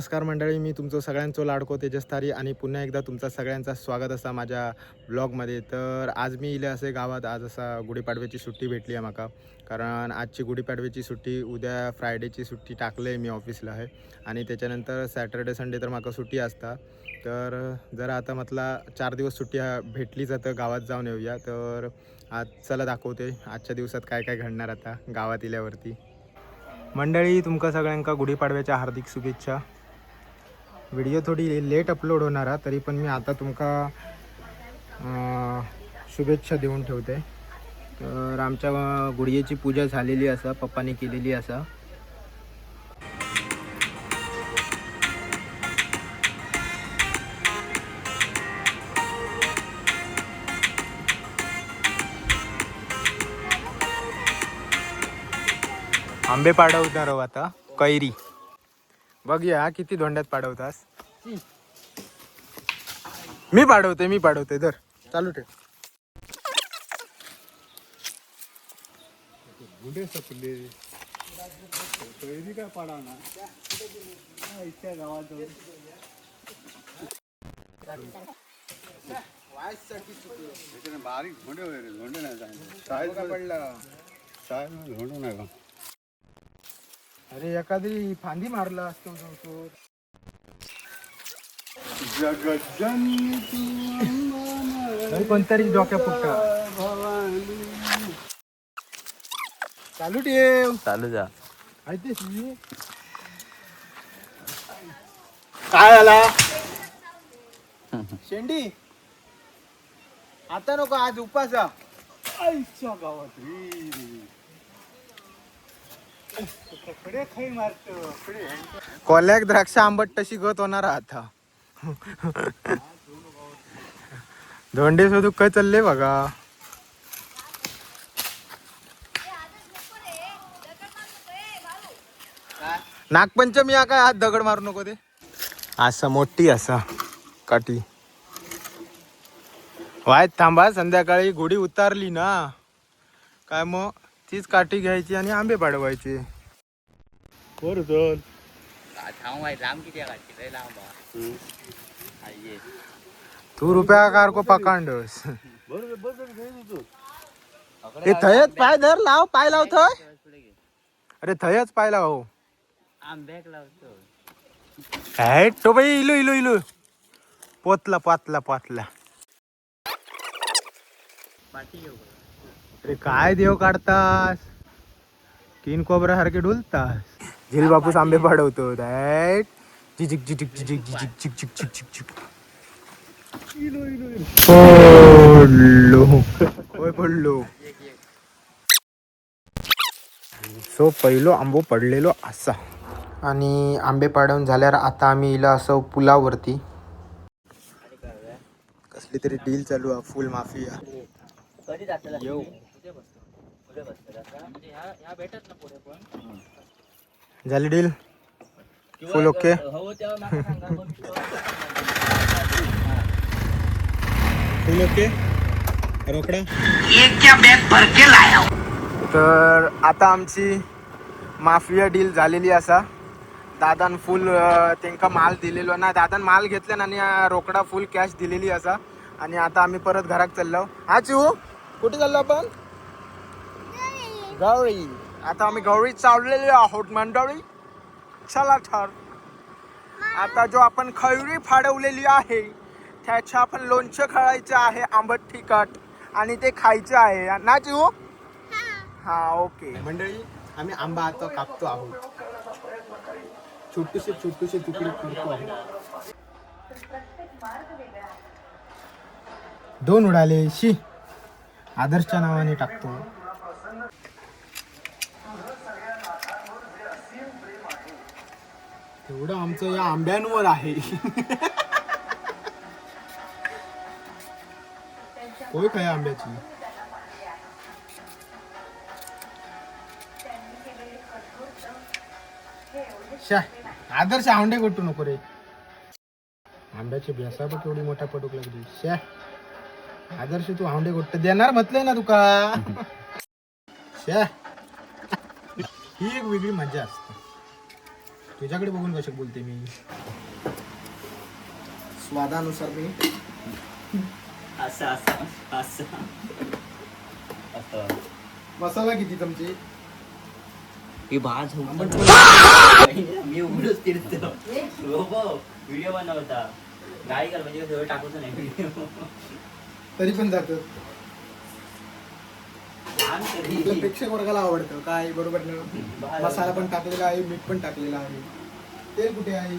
नमस्कार मंडळी, मी तुमचं सगळ्यांचं लाडको तेजस तारी आणि पुन्हा एकदा तुमचा सगळ्यांचा स्वागत असा माझ्या ब्लॉगमध्ये. तर आज मी इले असे गावात आज असा गुढीपाडव्याची सुट्टी भेटली आहे माका, कारण आजची गुढीपाडव्याची सुट्टी, उद्या फ्रायडेची सुट्टी टाकले मी ऑफिसला आहे आणि त्याच्यानंतर सॅटर्डे संडे तर माका सुट्टी असता. तर जरा आता म्हटला 4 दिवस सुट्टी भेटली जातं, गावात जाऊन येऊया. तर आज चला दाखवते आजच्या दिवसात काय काय घडणार आता गावात इल्यावरती. मंडळी, तुमका सगळ्यांका गुढीपाडव्याच्या हार्दिक शुभेच्छा. व्हिडिओ थोडी लेट अपलोड होणार तरी पण मी आता तुमका शुभेच्छा देऊन ठेवते. तर आमच्या गुढीची पूजा झालेली असा, पप्पाने केलेली असा. आंबे पाडवणार आहोत आता, कैरी बघूया किती धोंड्यात पाडवतास. मी पाडवते धर, चालू ठेव. गुढे सपले कैरी काय पाडवणार इतक्या गावात बारीक धोंडे नाही पडला धोंडू नाही का. अरे एखादी फांदी मारला असतो कोणतरी डोक्या फुटका. चालू ठेव, चालू जा. काय आला शेंडी आता नको, आज उपासा आईच्या गावात कोल्याक द्राक्ष आंबट तशी गत होणार आता. धोंडे शोधू काय चालले बघा. नागपंचमी हा काय, हात दगड मारू नको ते. असा मोठी असा काठी वाय, थांबा संध्याकाळी गुढी उतारली ना काय मग तीच काठी घ्यायची आणि आंबे पाडवायचे. तू रुपया कार को पकांडस हे थयच पाय धर लाव, पाय लाव थय. अरे थयच पाय लाव. काय तो बाई इलू इलू इलू पोतला पातला पातला. अरे काय देव काढतास, तीन कोबरा सारखे डुलतास. झिल बापूस आंबे पाडवतो. झिजिक झिजिक झिजिक झिजिक झिक झिक झिक झिक झिक. पडलो होय पडलो. सो पहिलो आंबो पडलेलो असा. आणि आंबे पाडवून झाल्यावर आता आम्ही इला असं पुलावरती कसली तरी डील चालू आहे, फुल माफिया. झाली deal full okay. Full okay रोकडा. तर आता आमची माफिया डील झालेली असा. दादान फुल त्यांका माल दिलेलो ना, दादान माल घेतला आणि रोकडा फुल कॅश दिलेली असा. आणि आता आम्ही परत घरात चाललो. हा चिऊ कुठे चाललो आपण? गौरी. आता आम्ही गौरी चाललेलो आहोत मंडळी. चला तर आता जो आपण खैरी फाडवलेली आहे त्याच्या आपण लोणचं खायचं आहे, आंबट तिखट, आणि ते खायचं आहे ना चिऊ. हा ओके मंडळी, आम्ही आंबा आता कापतो आहोत. छोटेसे छोटेसे तुकडे करतो आहोत. 2 उडाले शी, आदर्शच्या नावाने टाकतो. एवढं आमचं या आंब्यांवर आहे. होय काय आंब्याची. आदर्श आंबे गोटू नको रे. आंब्याची भ्यासा बघ केवढी मोठ्या पडूक लागली. शा आदर्श तू आंबे गोट देणार म्हटलंय ना तुका. शा ही एक वेगळी मजा असते. तुझ्याकडे बघून कशा बोलते मी स्वादानुसार मी मसाला किती तुमची ही भाज मी उघडच तिरतो व्हिडिओ बनवता गाडी कर म्हणजे सगळं टाकूच नाही व्हिडिओ तरी पण जात तरी प्रेक्षक वर्गाला आवडतं काय बरोबर ना मसाला पण टाकलेला आहे मीठ पण टाकलेला आहे तेल कुठे आहे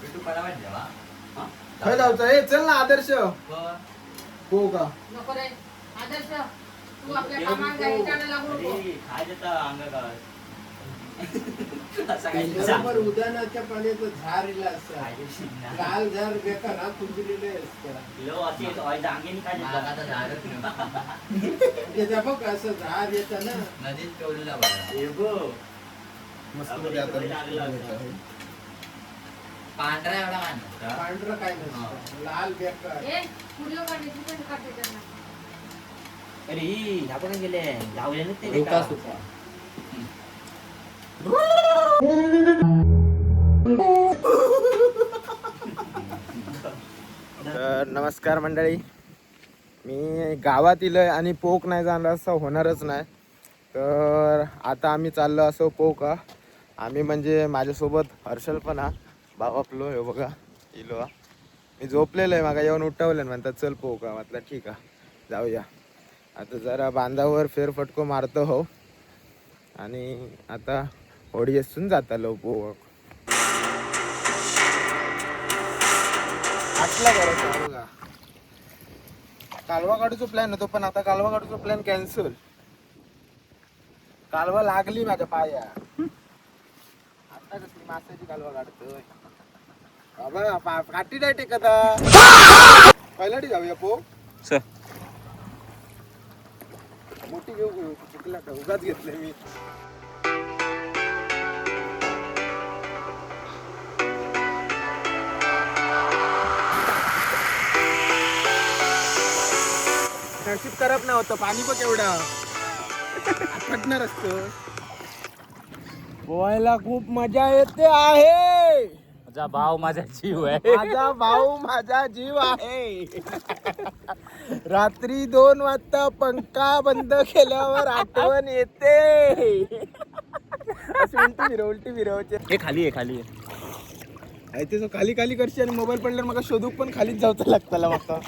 तू मला वाटत काय जायचं हे चल ना आदर्श हो का नको रे आदर्श तू आपल्या कामात जायचं लागू नको काय देता अंग का बरोबर उदाहरणाच्या पाण्याचं झार इला असतं लाल झार बेकार हा कुंजलेले त्याच्या बघ असं झार येतं ना नदीत ठेवलेला मस्त मध्ये आता पांढरा एवढा मानला पांढरं काय नसतं लाल बेकार ए व्हिडिओ काढायची पण काढते त्यांना अरे आपण गेले लावले ना ते तर नमस्कार मंडळी मी गावातील आहे आणि पोक नाही जाणार असं होणारच नाही तर आता आम्ही चाललो असो पोका आम्ही म्हणजे माझ्यासोबत हर्षल पण हा भाव आपलो हे बघा इलो हा मी झोपलेलो आहे मागा येऊन उठवलं म्हणतात चल पोका म्हटलं ठीक आहे जाऊया आता जरा बांधावर फेरफटको मारतो हो आणि आता होडी असून जाता लो पोक आटला बरं बघा कालवा काढूचा प्लॅन होतो पण आता कालवा काढूचा प्लॅन कॅन्सल कालवा लागली माझ्या पाया आता कसली मासाची कालवा काढतोय बाबा काठी नाही टेकत पहिल्याटी जाऊया पो मोठी घेऊ चुकला का उगाच घेतले मी नशीब करप नाही होतं पाणी बघ एवढं पटणार असतं पोहायला खूप मजा येते आहे माझा भाव माझा जीव आहे माझा भाऊ माझा जीव आहे रात्री 2 वाजता पंखा बंद केल्यावर आठवण येते अशी उलटी फिरवचे हे खाली आहे खाली आहे ते खाली खाली करशी आणि मोबाईल पडल्यावर मला शोधूक पण खालीच जाऊचं लागतं मका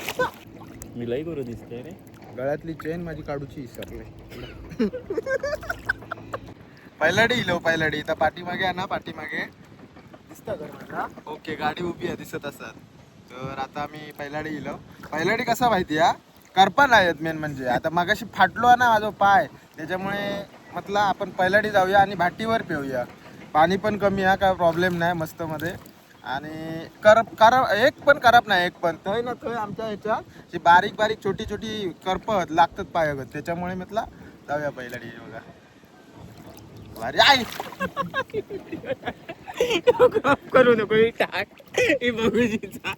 मी लई करू दिसते रे गळ्यातली चेन माझी काढूची विसरले पहिलाडी इलो पहिलाडी तर पाठीमागे आहे ना पाठीमागे दिसतं घर माझा ओके गाडी उभी आहे दिसत असतात तर आता आम्ही पहिलाडी इलो पहिलाडी कसा माहिती आहे करपा नाही आहेत मेन म्हणजे आता मगाशी फाटलो ना माझा पाय त्याच्यामुळे म्हटलं आपण पहिलाडी जाऊया आणि भाटीवर पिऊया पाणी पण कमी आहे काय प्रॉब्लेम नाही मस्त मध्ये आणि करप एक पण करप नाही एक पण थंय ना थंय आमच्या ह्याच्या जी बारीक बारीक छोटी छोटी करपत लागतात पायागत त्याच्यामुळे म्हटलं जाऊया पहिलाडी बघा भारी आई करू नको टाक बघूचा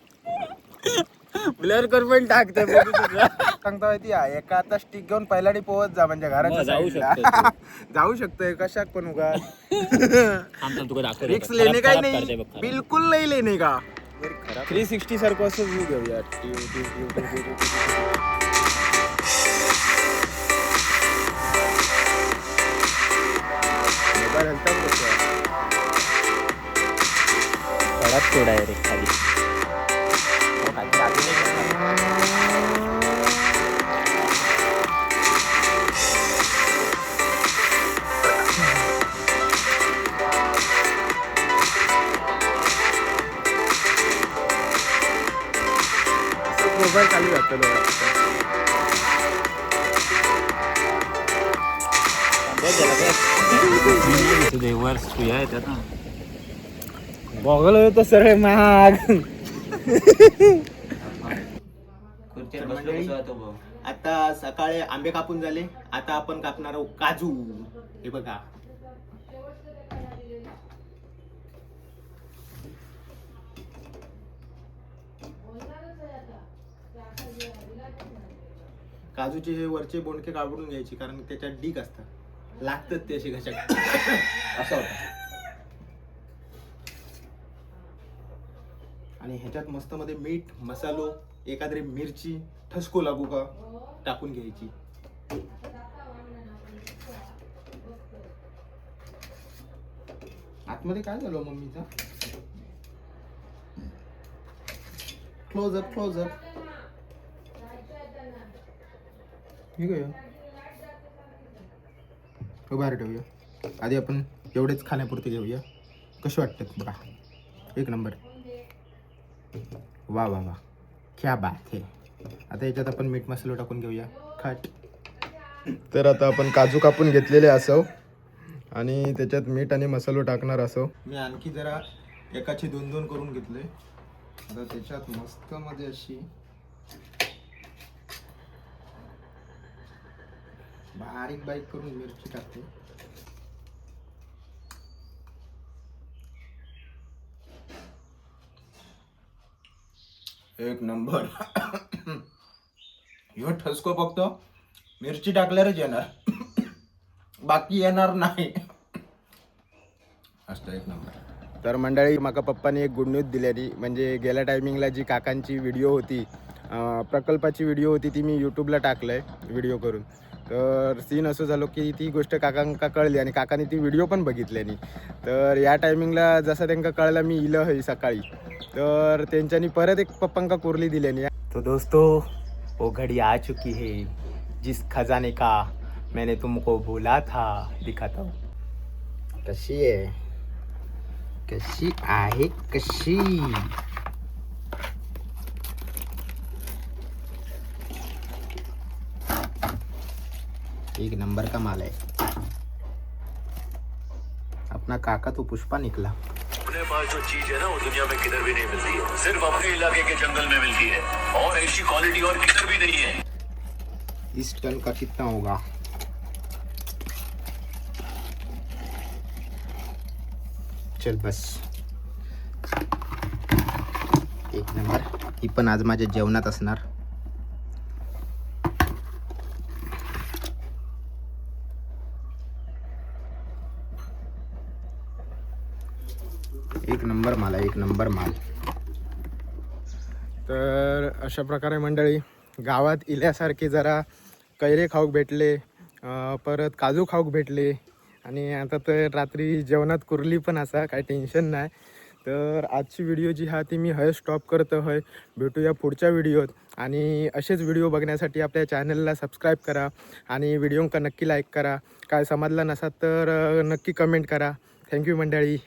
ब्लर कर पण टाकते सांगता माहिती आहे एका आता स्टिक घेऊन पहिलाडी पोहत जा म्हणजे घरात जाऊ शकतोय कशाक पण उगा रिक्स लेणे काही नाही बिलकुल नाही लेणे का 360 सारखं असं व्ह्यू घेऊया थोडाच थोडा आहे रे खाली मोबाईल चालू जातो बघल होतं सरळ महाग आता सकाळी आंबे कापून झाले आता आपण कापणार आहोत काजू हे बघा काजूचे हे वरचे बोंडके काढून घ्यायचे कारण त्याच्यात डीक असतात लागतात ते असे घशात असं होतं. आणि ह्याच्यात मस्त मध्ये मीठ मसालो एखादी मिरची ठसको लागू का टाकून घ्यायची. आतमध्ये काय झालं मम्मीचा? क्लोजअप क्लोजअप हे काय बाहेर ठेवूया. आधी आपण एवढेच खाण्यापुरते घेऊया. कसे वाटतात बघा, एक नंबर. वा वा वा, क्या बात है. आता याच्यात आपण मीठ मसाला टाकून घेऊया. खाट. तर आता आपण काजू कापून घेतलेले असो आणि त्याच्यात मीठ आणि मसालो टाकणार असो. मी आणखी जरा एकाचे 2-2 करून घेतले. आता त्याच्यात मस्त मध्ये अशी बारीक बारीक करून मिरची टाकते. एक नंबर. ह्यो ठसको फक्त मिरची टाकल्यावरच येणार, बाकी येणार नाही. असतं एक नंबर. तर मंडळी, माका पप्पाने एक गुड न्यूज दिलेली. म्हणजे गेल्या टायमिंगला जी काकांची व्हिडिओ होती, प्रकल्पाची व्हिडिओ होती, ती मी यूट्यूबला टाकलं आहे व्हिडिओ करून. तर सीन असं झालं की ती गोष्ट काकांका कळली आणि काकांनी ती व्हिडिओ पण बघितली नाही. तर या टायमिंगला जसं त्यांना कळलं मी इलं आहे सकाळी, तर त्यांच्यानी परत एक पप्पांका कोरली दिल्यानी. तो दोस्तों, वो घड़ी आ चुकी है जिस खजाने का मैंने तुमको बोला था दिखाता हूँ. कशी आहे, कशी आहे, कशी. एक नंबर का माल है. अपना काका तो पुष्पा निकला. अपने पास जो चीज है ना, वो दुनिया में किधर भी नहीं मिलती है, सिर्फ अपने इलाके के जंगल में मिलती है, और ऐसी क्वालिटी और किधर भी नहीं है. इस टन का कितना होगा? चल बस, एक नंबर. ही पण आज माझ्या जेवणात असणार. एक नंबर माल आहे, एक नंबर माल. तर अशा प्रकारे मंडळी गावात इल्यासारखे जरा कैरे खाऊक भेटले, परत काजू खाऊक भेटले आणि आता तर रात्री जेवणात कुरली पण असा, काय टेन्शन नाही. तर आजची व्हिडिओ जी हा ती मी हय स्टॉप करतो आहे. भेटूया पुढच्या व्हिडिओत आणि असेच व्हिडिओ बघण्यासाठी आपल्या चॅनलला सबस्क्राईब करा आणि व्हिडिओंका नक्की लाईक करा. काय समजलं नसा तर नक्की कमेंट करा. थँक्यू मंडळी.